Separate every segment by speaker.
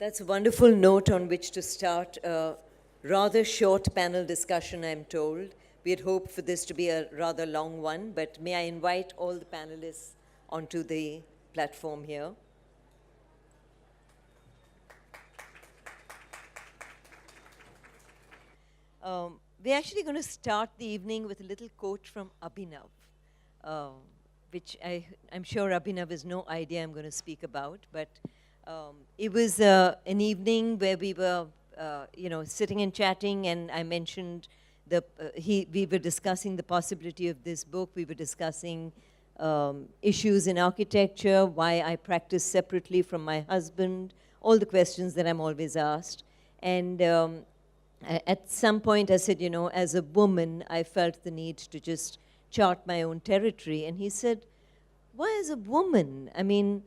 Speaker 1: That's a wonderful note on which to start a rather short panel discussion, I'm told. We had hoped for this to be a rather long one, but may I invite all the panelists onto the platform here. We're actually going to start the evening with a little quote from Abhinav, which I'm sure Abhinav has no idea I'm going to speak about, but it was an evening where we were, sitting and chatting, and I mentioned we were discussing the possibility of this book. We were discussing issues in architecture, why I practice separately from my husband, all the questions that I'm always asked. And at some point I said, as a woman, I felt the need to just chart my own territory. And he said, why as a woman? I mean,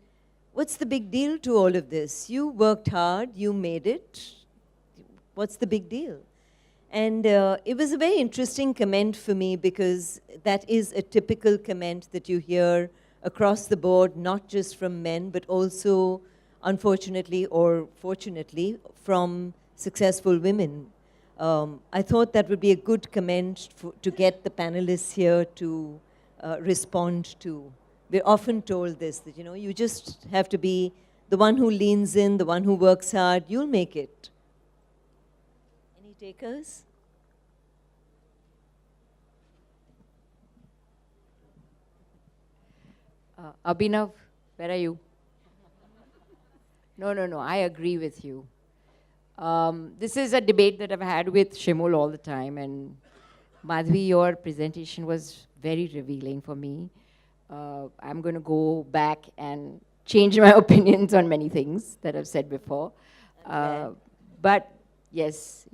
Speaker 1: what's the big deal to all of this? You worked hard, you made it. What's the big deal? And it was a very interesting comment for me, because that is a typical comment that you hear across the board, not just from men, but also, unfortunately or fortunately, from successful women. I thought that would be a good comment to get the panelists here to respond to. We're often told this, that, you just have to be the one who leans in, the one who works hard, you'll make it. Any takers?
Speaker 2: Abhinav, where are you? No, I agree with you. This is a debate that I've had with Shimul all the time, and Madhavi, your presentation was very revealing for me. I'm going to go back and change my opinions on many things that I've said before. But yes,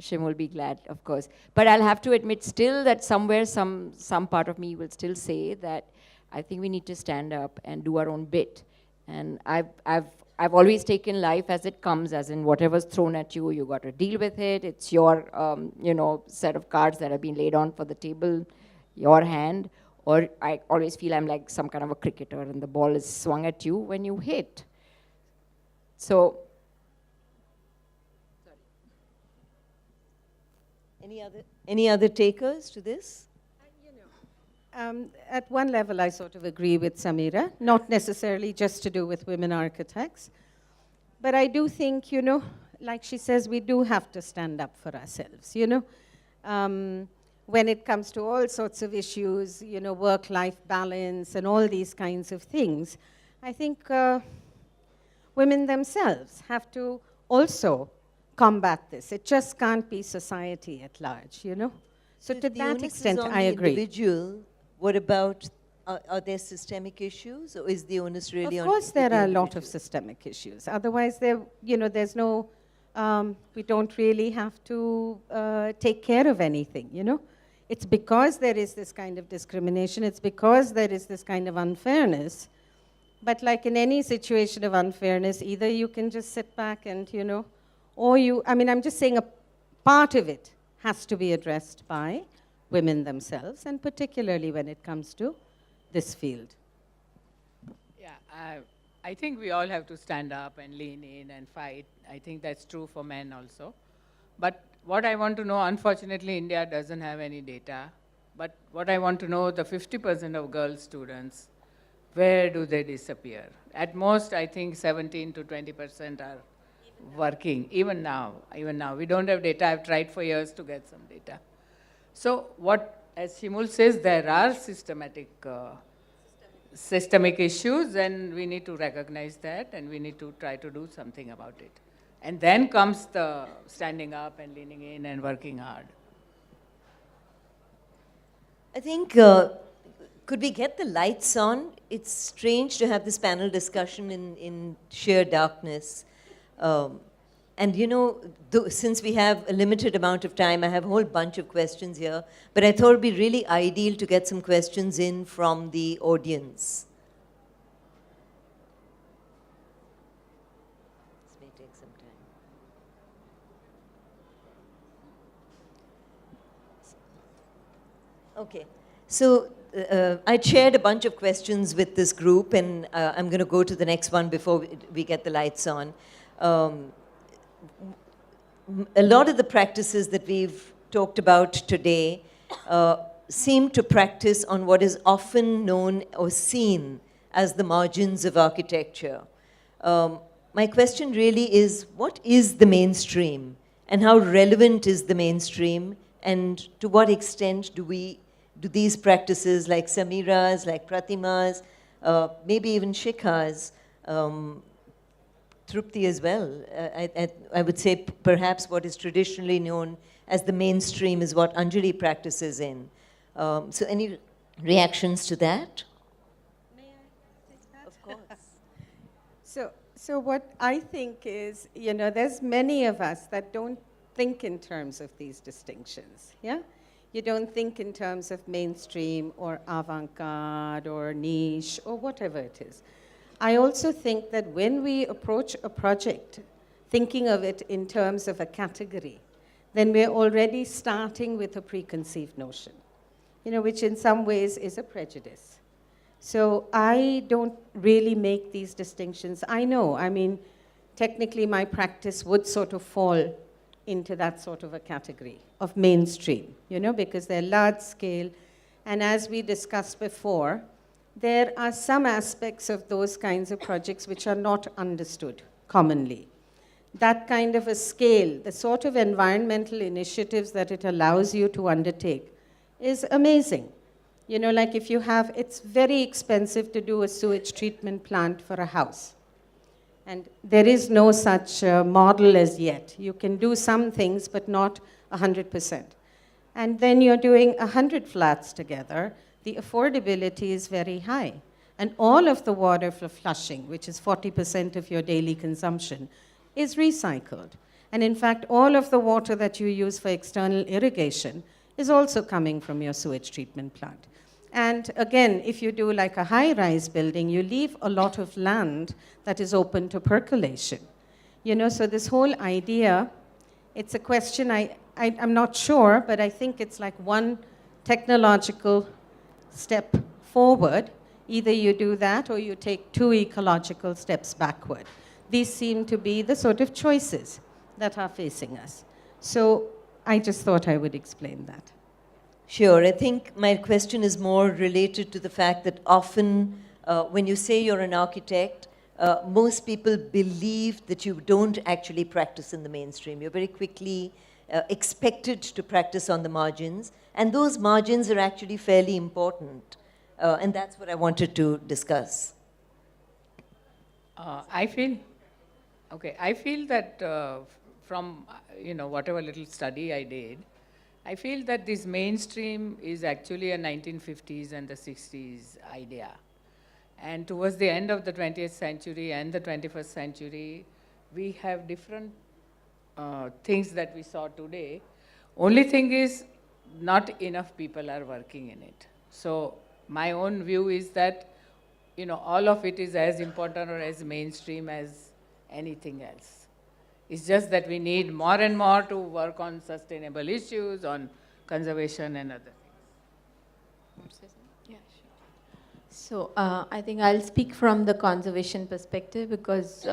Speaker 2: Shim will be glad, of course. But I'll have to admit still that somewhere some part of me will still say that I think we need to stand up and do our own bit. And I've always taken life as it comes, as in whatever's thrown at you, you got to deal with it. It's your, set of cards that have been laid on for the table, your hand. Or I always feel I'm like some kind of a cricketer and the ball is swung at you when you hit. So,
Speaker 1: sorry. Any other takers to this?
Speaker 3: At one level, I sort of agree with Samira, not necessarily just to do with women architects. But I do think, like she says, we do have to stand up for ourselves, when it comes to all sorts of issues, work-life balance and all these kinds of things. I think women themselves have to also combat this. It just can't be society at large, So to that extent, I agree.
Speaker 1: Individual, what about, are there systemic issues, or is the onus really on?
Speaker 3: Of course there are a lot of systemic issues. Otherwise, there's no, we don't really have to take care of anything, It's because there is this kind of discrimination, it's because there is this kind of unfairness. But like in any situation of unfairness, either you can just sit back and, or I'm just saying a part of it has to be addressed by women themselves, and particularly when it comes to this field.
Speaker 4: Yeah, I think we all have to stand up and lean in and fight. I think that's true for men also. But what I want to know, unfortunately, India doesn't have any data. But what I want to know, the 50% of girl students, where do they disappear? At most, I think 17 to 20% are working, even now. We don't have data. I've tried for years to get some data. So what, as Shimul says, there are systemic issues, and we need to recognize that, and we need to try to do something about it. And then comes the standing up and leaning in and working hard.
Speaker 1: I think, could we get the lights on? It's strange to have this panel discussion in sheer darkness. And since we have a limited amount of time, I have a whole bunch of questions here, but I thought it would be really ideal to get some questions in from the audience. This may take some time. Okay, so I shared a bunch of questions with this group, and I'm going to go to the next one before we get the lights on. Um, a lot of the practices that we've talked about today seem to practice on what is often known or seen as the margins of architecture. My question really is, what is the mainstream, and how relevant is the mainstream, and to what extent do these practices like Samira's, like Pratima's, maybe even Shikha's, Trupti as well. I would say perhaps what is traditionally known as the mainstream is what Anjali practices in. So any reactions to that?
Speaker 3: May I take that?
Speaker 1: Of course.
Speaker 3: So what I think is, there's many of us that don't think in terms of these distinctions, yeah? You don't think in terms of mainstream or avant-garde or niche or whatever it is. I also think that when we approach a project, thinking of it in terms of a category, then we're already starting with a preconceived notion, which in some ways is a prejudice. So I don't really make these distinctions. I know, technically my practice would sort of fall into that sort of a category of mainstream, because they're large scale. And as we discussed before, there are some aspects of those kinds of projects which are not understood commonly. That kind of a scale, the sort of environmental initiatives that it allows you to undertake is amazing. Like if you have, it's very expensive to do a sewage treatment plant for a house. And there is no such model as yet. You can do some things, but not 100%. And then you're doing 100 flats together. The affordability is very high. And all of the water for flushing, which is 40% of your daily consumption, is recycled. And in fact, all of the water that you use for external irrigation is also coming from your sewage treatment plant. And again, if you do like a high-rise building, you leave a lot of land that is open to percolation. So this whole idea, it's a question I'm not sure, but I think it's like one technological step forward. Either you do that or you take 2 ecological steps backward. These seem to be the sort of choices that are facing us. So I just thought I would explain that.
Speaker 1: Sure. I think my question is more related to the fact that often when you say you're an architect, most people believe that you don't actually practice in the mainstream. You're very quickly expected to practice on the margins, and those margins are actually fairly important. And that's what I wanted to discuss.
Speaker 4: I feel that from whatever little study I did, I feel that this mainstream is actually a 1950s and the 60s idea. And towards the end of the 20th century and the 21st century, we have different things that we saw today. Only thing is, not enough people are working in it. So my own view is that, all of it is as important or as mainstream as anything else. It's just that we need more and more to work on sustainable issues, on conservation and other things.
Speaker 5: Yeah, sure. So I think I'll speak from the conservation perspective because,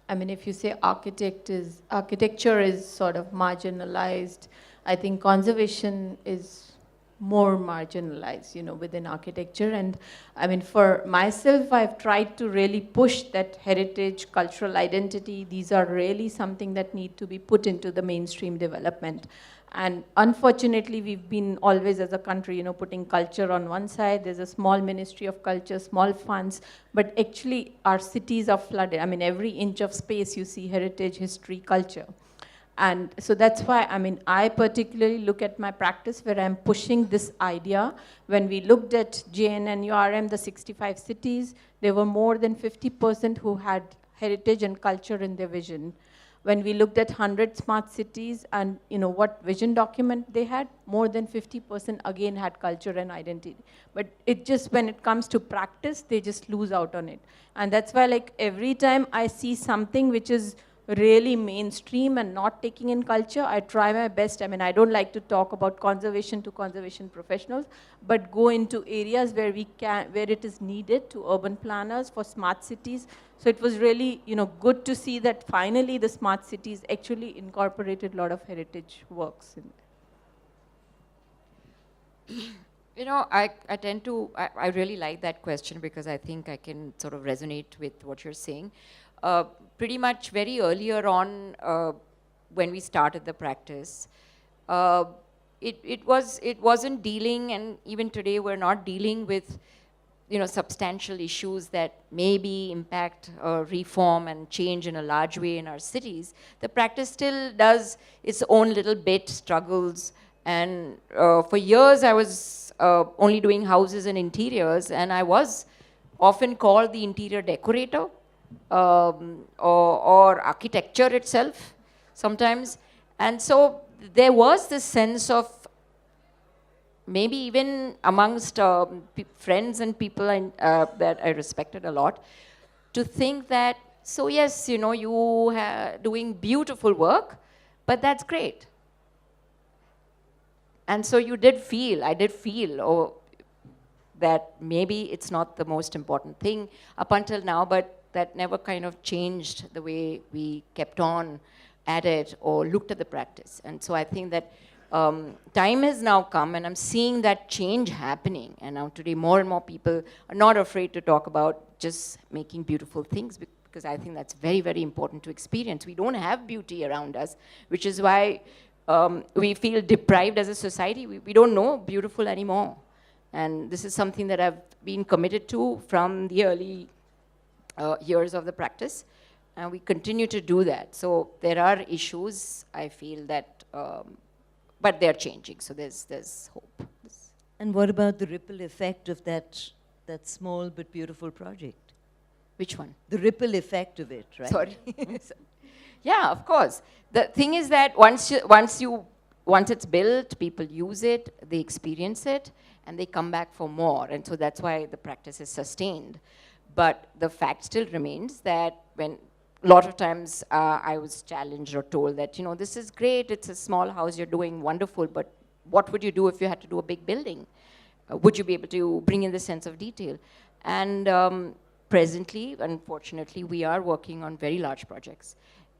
Speaker 5: if you say architecture is sort of marginalized, I think conservation is more marginalized, within architecture. And for myself, I've tried to really push that heritage, cultural identity. These are really something that need to be put into the mainstream development. And unfortunately, we've been always as a country, putting culture on one side. There's a small ministry of culture, small funds, but actually our cities are flooded. Every inch of space you see heritage, history, culture. And so that's why, I particularly look at my practice where I'm pushing this idea. When we looked at JNNURM, the 65 cities, there were more than 50% who had heritage and culture in their vision. When we looked at 100 smart cities and what vision document they had, more than 50% again had culture and identity. But it just, when it comes to practice, they just lose out on it. And that's why every time I see something which is really mainstream and not taking in culture. I try my best. I mean, I don't like to talk about conservation to conservation professionals, but go into areas where where it is needed to urban planners for smart cities. So it was really, good to see that finally the smart cities actually incorporated a lot of heritage works in there.
Speaker 2: I tend to, I really like that question because I think I can sort of resonate with what you're saying. Pretty much very earlier on, when we started the practice, it wasn't dealing, and even today we're not dealing with, substantial issues that maybe impact reform and change in a large way in our cities. The practice still does its own little bit, struggles, and for years I was only doing houses and interiors, and I was often called the interior decorator, or architecture itself sometimes. And so there was this sense of, maybe even amongst friends and people that I respected a lot, to think that, so yes, you doing beautiful work, but that's great. And so I did feel, that maybe it's not the most important thing up until now, but that never kind of changed the way we kept on at it or looked at the practice. And so I think that time has now come, and I'm seeing that change happening. And now today, more and more people are not afraid to talk about just making beautiful things, because I think that's very, very important to experience. We don't have beauty around us, which is why we feel deprived as a society. We don't know beautiful anymore. And this is something that I've been committed to from the early years of the practice. And we continue to do that. So there are issues, I feel that, but they're changing. So there's hope.
Speaker 1: And what about the ripple effect of that small but beautiful project?
Speaker 2: Which one?
Speaker 1: The ripple effect of it, right?
Speaker 2: Sorry. Yeah, of course. The thing is that once it's built, people use it, they experience it, and they come back for more. And so that's why the practice is sustained. But the fact still remains that when a lot of times I was challenged or told that, this is great, it's a small house, you're doing wonderful, but what would you do if you had to do a big building? Would you be able to bring in the sense of detail? And presently, unfortunately, we are working on very large projects.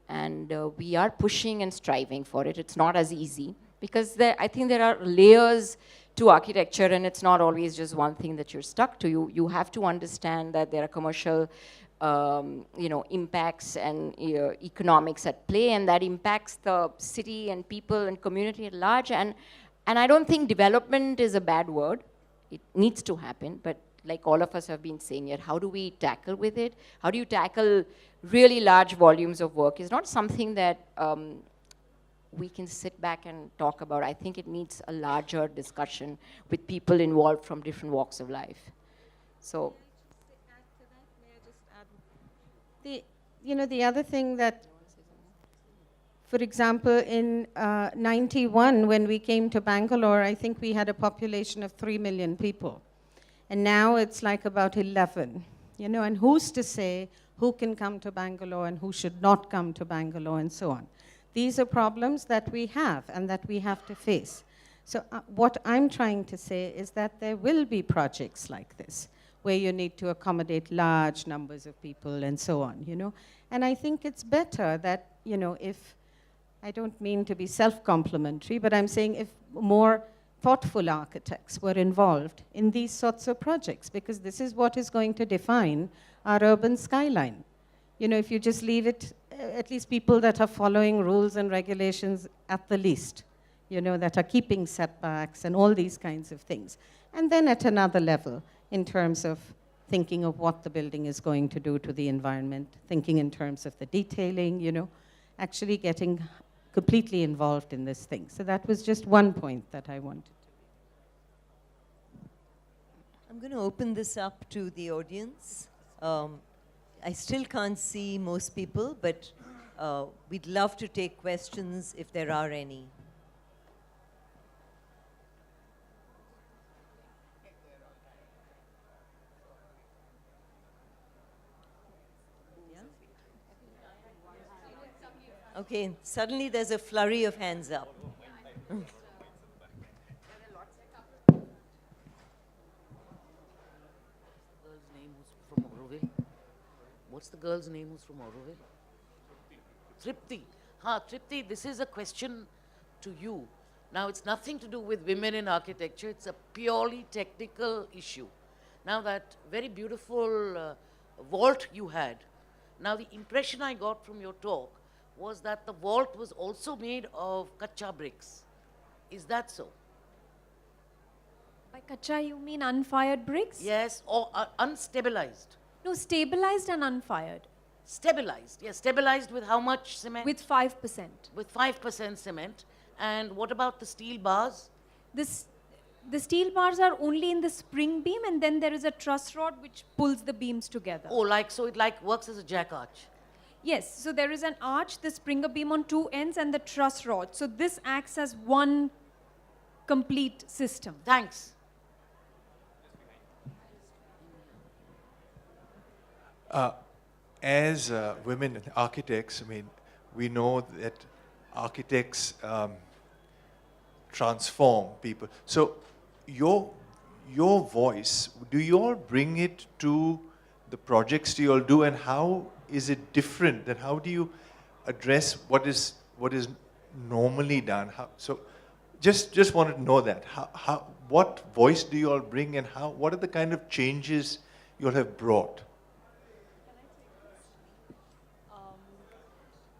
Speaker 2: And we are pushing and striving for it. It's not as easy, because I think there are layers to architecture, and it's not always just one thing that you're stuck to. You have to understand that there are commercial impacts and economics at play, and that impacts the city and people and community at large. And I don't think development is a bad word. It needs to happen, but like all of us have been saying here, how do we tackle with it? How do you tackle really large volumes of work? It's not something that we can sit back and talk about. I think it needs a larger discussion with people involved from different walks of life. So,
Speaker 3: the other thing that, for example, in 91, when we came to Bangalore, I think we had a population of 3 million people. And now it's like about 11, and who's to say who can come to Bangalore and who should not come to Bangalore and so on. These are problems that we have and that we have to face. So what I'm trying to say is that there will be projects like this where you need to accommodate large numbers of people and so on, And I think it's better that, if, I don't mean to be self-complimentary, but I'm saying if more thoughtful architects were involved in these sorts of projects, because this is what is going to define our urban skyline. If you just leave it, at least people that are following rules and regulations at the least, that are keeping setbacks and all these kinds of things. And then at another level, in terms of thinking of what the building is going to do to the environment, thinking in terms of the detailing, actually getting completely involved in this thing. So that was just one point that I wanted to.
Speaker 1: I'm going to open this up to the audience. I still can't see most people, but we'd love to take questions if there are any. Okay, suddenly there's a flurry of hands up.
Speaker 6: Girl's name who's from Auroville? What's the girl's name who's from Auroville? Tripti. Tripti, this is a question to you. Now, it's nothing to do with women in architecture. It's a purely technical issue. Now, that very beautiful vault you had, now the impression I got from your talk was that the vault was also made of kacha bricks. Is that so?
Speaker 7: By kacha, you mean unfired bricks?
Speaker 6: Yes, or unstabilized.
Speaker 7: No, stabilized and unfired.
Speaker 6: Stabilized, yes. Stabilized with how much cement?
Speaker 7: With 5%.
Speaker 6: With 5% cement. And what about the steel bars?
Speaker 7: The steel bars are only in the spring beam, and then there is a truss rod which pulls the beams together.
Speaker 6: Oh, so it works as a jack arch.
Speaker 7: Yes, so there is an arch, the springer beam on two ends, and the truss rod. So this acts as one complete system.
Speaker 6: Thanks.
Speaker 8: As women architects, I mean, we know that architects transform people. So your voice, do you all bring it to the projects you all do, and how is it different? And how do you address what is normally done? So just wanted to know that. What voice do you all bring, and what are the kind of changes you all have brought?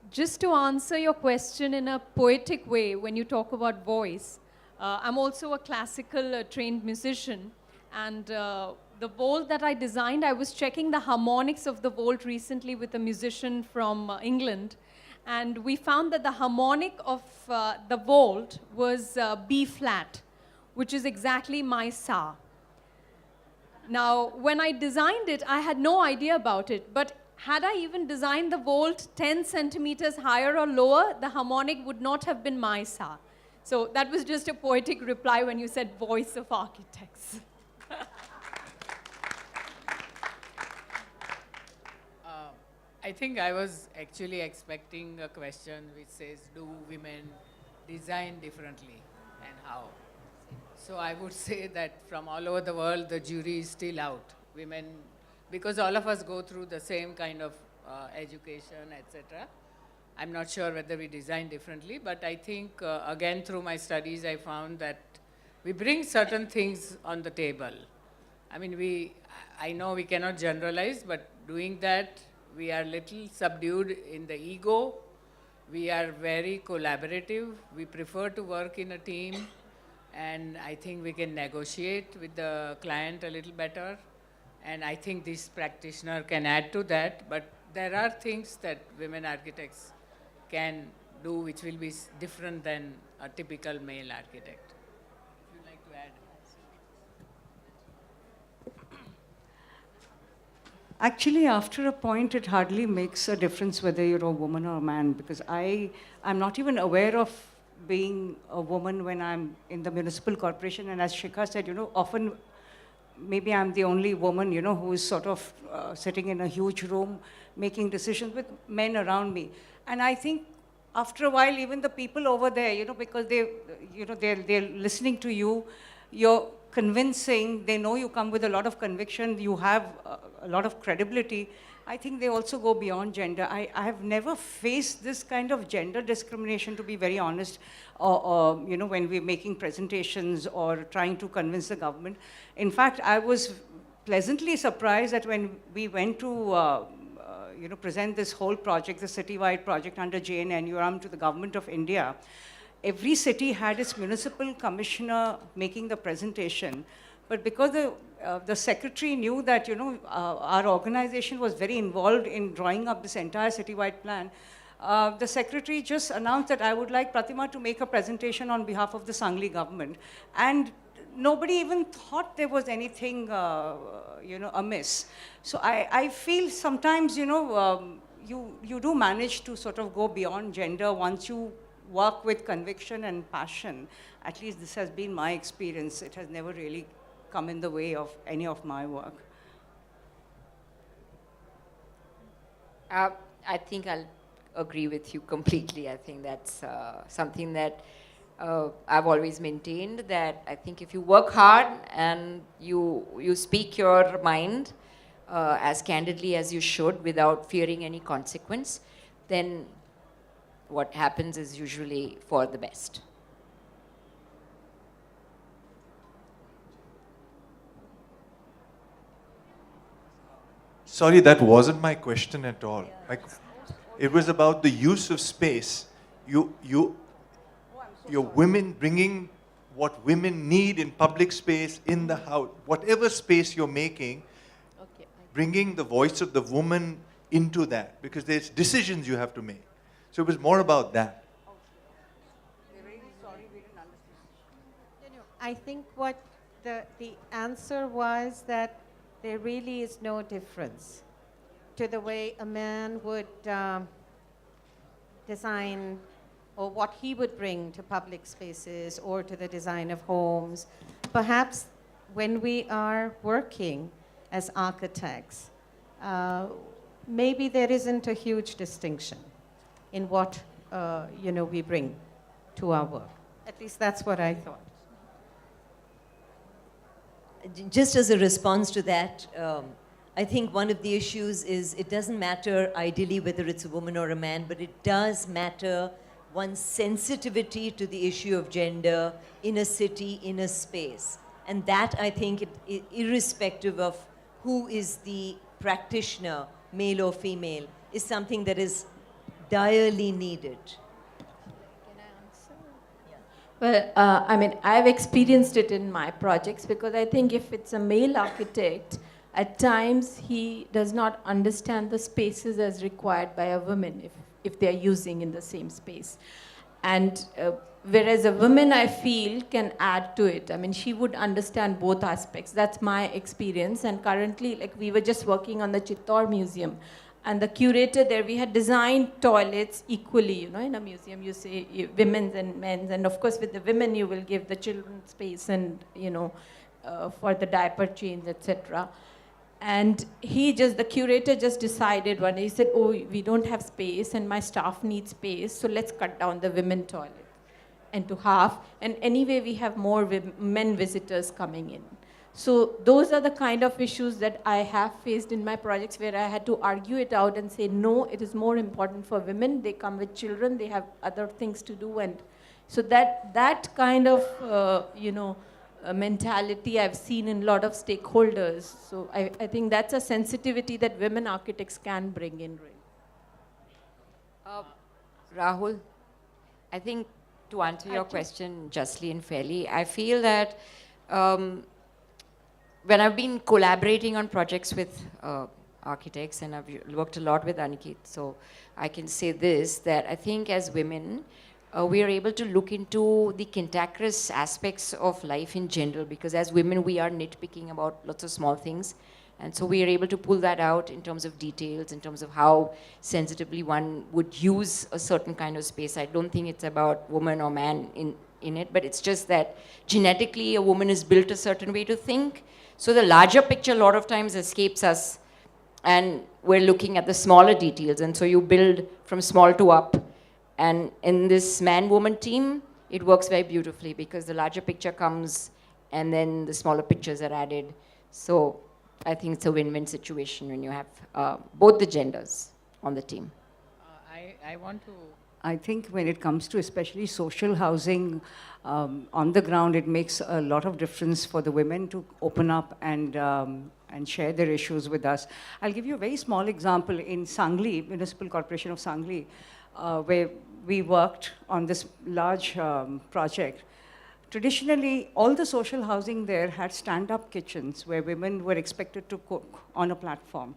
Speaker 7: Just to answer your question in a poetic way, when you talk about voice, I'm also a classical trained musician, and the vault that I designed, I was checking the harmonics of the vault recently with a musician from England, and we found that the harmonic of the vault was B flat, which is exactly my sa. Now, when I designed it, I had no idea about it, but had I even designed the vault 10 centimeters higher or lower, the harmonic would not have been my sa. So that was just a poetic reply when you said voice of architects.
Speaker 4: I think I was actually expecting a question which says, do women design differently and how? So I would say that from all over the world, the jury is still out. Women, because all of us go through the same kind of education, etc. I'm not sure whether we design differently, but I think, again, through my studies, I found that we bring certain things on the table. I mean, I know we cannot generalize, but doing that, we are little subdued in the ego. We are very collaborative. We prefer to work in a team, and I think we can negotiate with the client a little better. And I think this practitioner can add to that, but there are things that women architects can do which will be different than a typical male architect. If you'd like to add.
Speaker 9: Actually, after a point, it hardly makes a difference whether you're a woman or a man, because I'm not even aware of being a woman when I'm in the municipal corporation. And as Shikha said, often maybe I'm the only woman, who is sort of sitting in a huge room making decisions with men around me. And I think after a while, even the people over there, because they're listening to you, you're convincing, they know you come with a lot of conviction, you have a lot of credibility. I think they also go beyond gender. I have never faced this kind of gender discrimination, to be very honest, or when we're making presentations or trying to convince the government. In fact, I was pleasantly surprised that when we went to present this whole project, the citywide project under JNNURM, to the government of India, every city had its municipal commissioner making the presentation. But because the secretary knew that our organization was very involved in drawing up this entire citywide plan, the secretary just announced that I would like Pratima to make a presentation on behalf of the Sangli government. And nobody even thought there was anything amiss. So I feel sometimes you do manage to sort of go beyond gender once you work with conviction and passion. At least this has been my experience. It has never really come in the way of any of my work.
Speaker 2: I think I'll agree with you completely. I think that's something that I've always maintained, that I think if you work hard and you speak your mind as candidly as you should without fearing any consequence, then what happens is usually for the best.
Speaker 8: Sorry, that wasn't my question at all. Like, it was about the use of space. You're women bringing what women need in public space, in the house, whatever space you're making, bringing the voice of the woman into that, because there's decisions you have to make. So it was more about that.
Speaker 3: I think what the answer was that there really is no difference to the way a man would design, or what he would bring to public spaces or to the design of homes. Perhaps when we are working as architects, maybe there isn't a huge distinction in what we bring to our work. At least that's what I thought.
Speaker 1: Just as a response to that, I think one of the issues is it doesn't matter ideally whether it's a woman or a man, but it does matter one's sensitivity to the issue of gender in a city, in a space. And that, I think, irrespective of who is the practitioner, male or female, is something that is direly needed.
Speaker 5: Well, I mean, I've experienced it in my projects, because I think if it's a male architect, at times he does not understand the spaces as required by a woman if they're using in the same space. And whereas a woman, I feel, can add to it. I mean, she would understand both aspects. That's my experience. And currently, like, we were just working on the Chittor Museum. And the curator there, we had designed toilets equally, in a museum you say women's and men's. And of course, with the women, you will give the children space and, for the diaper change, etc. And the curator just decided one day, he said, oh, we don't have space and my staff needs space, so let's cut down the women toilet into half. And anyway, we have more men visitors coming in. So those are the kind of issues that I have faced in my projects, where I had to argue it out and say, no, it is more important for women. They come with children, they have other things to do. And so that kind of, mentality I've seen in a lot of stakeholders. So I think that's a sensitivity that women architects can bring in.
Speaker 2: Rahul, I think to answer your question justly and fairly, I feel that when I've been collaborating on projects with architects, and I've worked a lot with Aniket, so I can say this, that I think as women, we are able to look into the cantankerous aspects of life in general, because as women, we are nitpicking about lots of small things. And so we are able to pull that out in terms of details, in terms of how sensitively one would use a certain kind of space. I don't think it's about woman or man in it, but it's just that genetically a woman is built a certain way to think. So the larger picture a lot of times escapes us, and we're looking at the smaller details. And so you build from small to up. And in this man-woman team, it works very beautifully, because the larger picture comes and then the smaller pictures are added. So I think it's a win-win situation when you have both the genders on the team.
Speaker 4: I want to...
Speaker 9: I think when it comes to especially social housing, on the ground, it makes a lot of difference for the women to open up and share their issues with us. I'll give you a very small example. In Sangli, Municipal Corporation of Sangli, where we worked on this large project. Traditionally, all the social housing there had stand-up kitchens where women were expected to cook on a platform.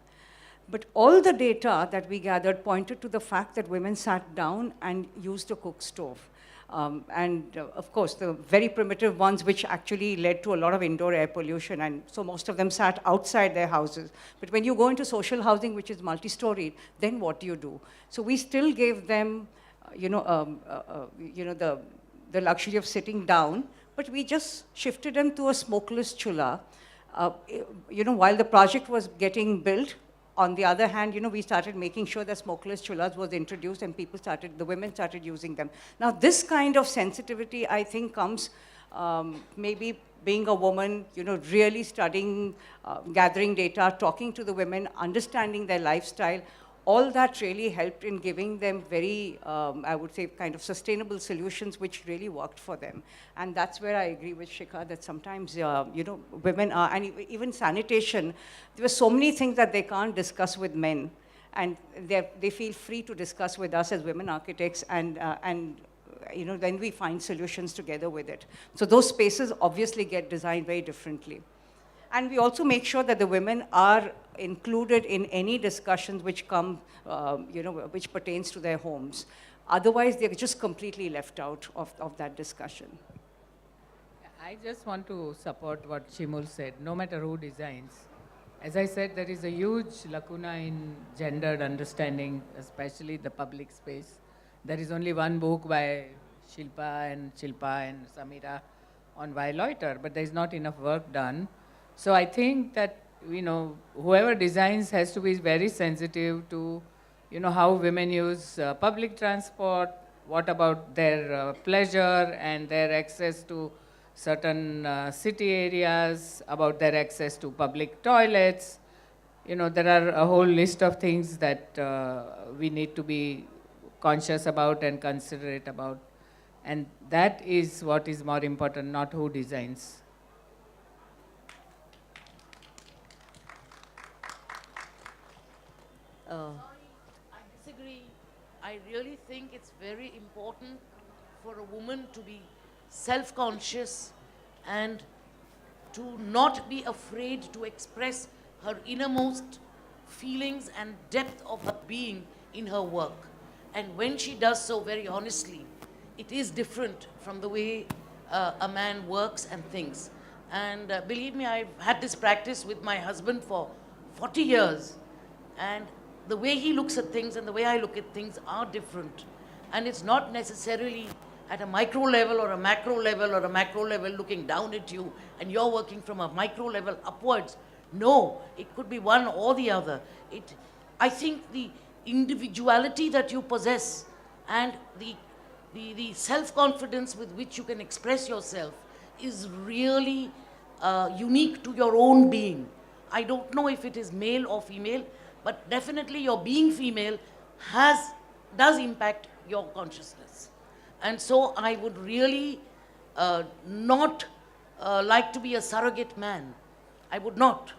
Speaker 9: But all the data that we gathered pointed to the fact that women sat down and used a cook stove. Of course, the very primitive ones, which actually led to a lot of indoor air pollution, and so most of them sat outside their houses. But when you go into social housing, which is multi-storied, then what do you do? So we still gave them, the luxury of sitting down, but we just shifted them to a smokeless chula. While the project was getting built, On the other hand, we started making sure that smokeless chullas was introduced and the women started using them. Now, this kind of sensitivity, I think, comes maybe being a woman, really studying, gathering data, talking to the women, understanding their lifestyle. All that really helped in giving them very, I would say, kind of sustainable solutions which really worked for them. And that's where I agree with Shikha that sometimes, women are, and even sanitation, there were so many things that they can't discuss with men. And they feel free to discuss with us as women architects, and then we find solutions together with it. So those spaces obviously get designed very differently. And we also make sure that the women are included in any discussions which come, which pertains to their homes. Otherwise, they're just completely left out of that discussion.
Speaker 4: I just want to support what Shimul said, no matter who designs. As I said, there is a huge lacuna in gendered understanding, especially the public space. There is only one book by Shilpa and Samira on why loiter, but there is not enough work done. So I think that, whoever designs has to be very sensitive to, how women use public transport, what about their pleasure and their access to certain city areas, about their access to public toilets. There are a whole list of things that we need to be conscious about and considerate about. And that is what is more important, not who designs.
Speaker 6: I disagree. I really think it's very important for a woman to be self-conscious and to not be afraid to express her innermost feelings and depth of her being in her work. And when she does so very honestly, it is different from the way a man works and thinks. And believe me, I've had this practice with my husband for 40 years. And the way he looks at things and the way I look at things are different. And it's not necessarily at a micro level or a macro level or a macro level looking down at you and you're working from a micro level upwards. No, it could be one or the other. I think the individuality that you possess and the self-confidence with which you can express yourself is really unique to your own being. I don't know if it is male or female, but definitely your being female does impact your consciousness. And so I would really not like to be a surrogate man. I would not.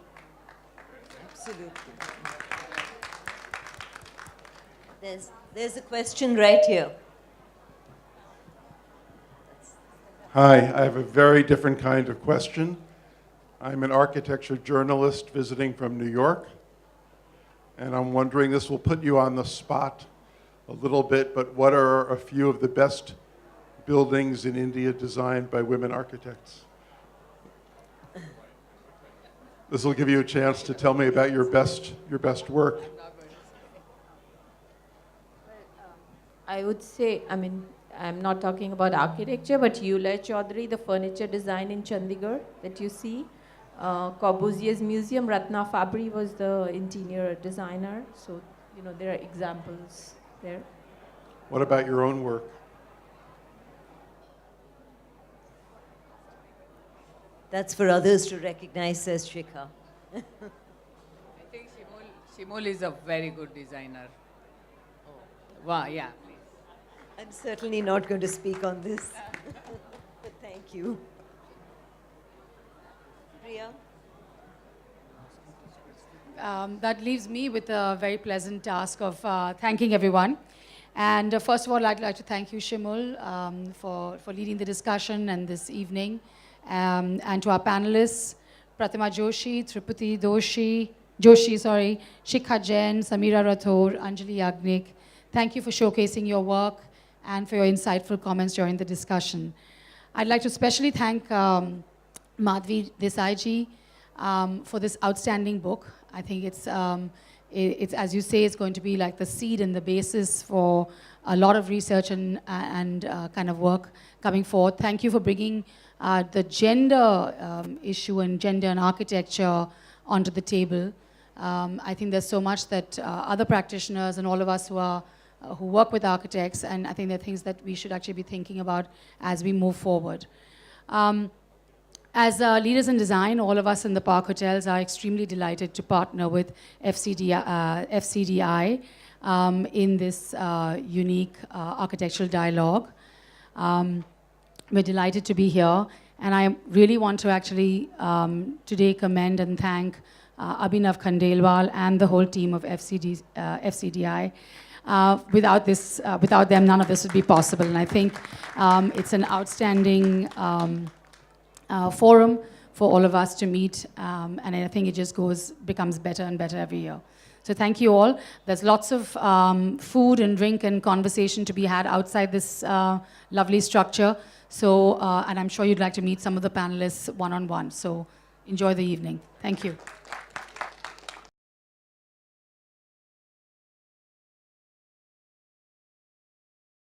Speaker 1: Absolutely. There's a question right here.
Speaker 10: Hi, I have a very different kind of question. I'm an architecture journalist visiting from New York, and I'm wondering, this will put you on the spot a little bit, but what are a few of the best buildings in India designed by women architects? This will give you a chance to tell me about your best work.
Speaker 5: I would say, I'm not talking about architecture, but Ulay Chaudhary, the furniture design in Chandigarh that you see. Corbusier's museum, Ratna Fabri was the interior designer. So, there are examples there.
Speaker 10: What about your own work?
Speaker 1: That's for others to recognize, says Shikha.
Speaker 4: I think Shimul is a very good designer. Wow, yeah, please.
Speaker 1: I'm certainly not going to speak on this, but thank you. Priya?
Speaker 11: That leaves me with a very pleasant task of thanking everyone. And first of all, I'd like to thank you, Shimul, for leading the discussion and this evening. And to our panelists, Pratima Joshi, Tripati Joshi, Shikha Jain, Samira Rathore, Anjali Yagnik. Thank you for showcasing your work and for your insightful comments during the discussion. I'd like to especially thank Madhavi Desai ji for this outstanding book. I think it's, as you say, it's going to be like the seed and the basis for a lot of research and kind of work coming forth. Thank you for bringing the gender issue and gender and architecture onto the table. I think there's so much that other practitioners and all of us who work with architects, and I think there are things that we should actually be thinking about as we move forward. As leaders in design, all of us in the Park Hotels are extremely delighted to partner with FCDI in this unique architectural dialogue. We're delighted to be here, and I really want to actually today commend and thank Abhinav Khandelwal and the whole team of FCDI. Without them, none of this would be possible, and I think it's an outstanding forum for all of us to meet, and I think it just becomes better and better every year. So thank you all. There's lots of food and drink and conversation to be had outside this lovely structure. So, and I'm sure you'd like to meet some of the panelists one-on-one. So enjoy the evening. Thank you.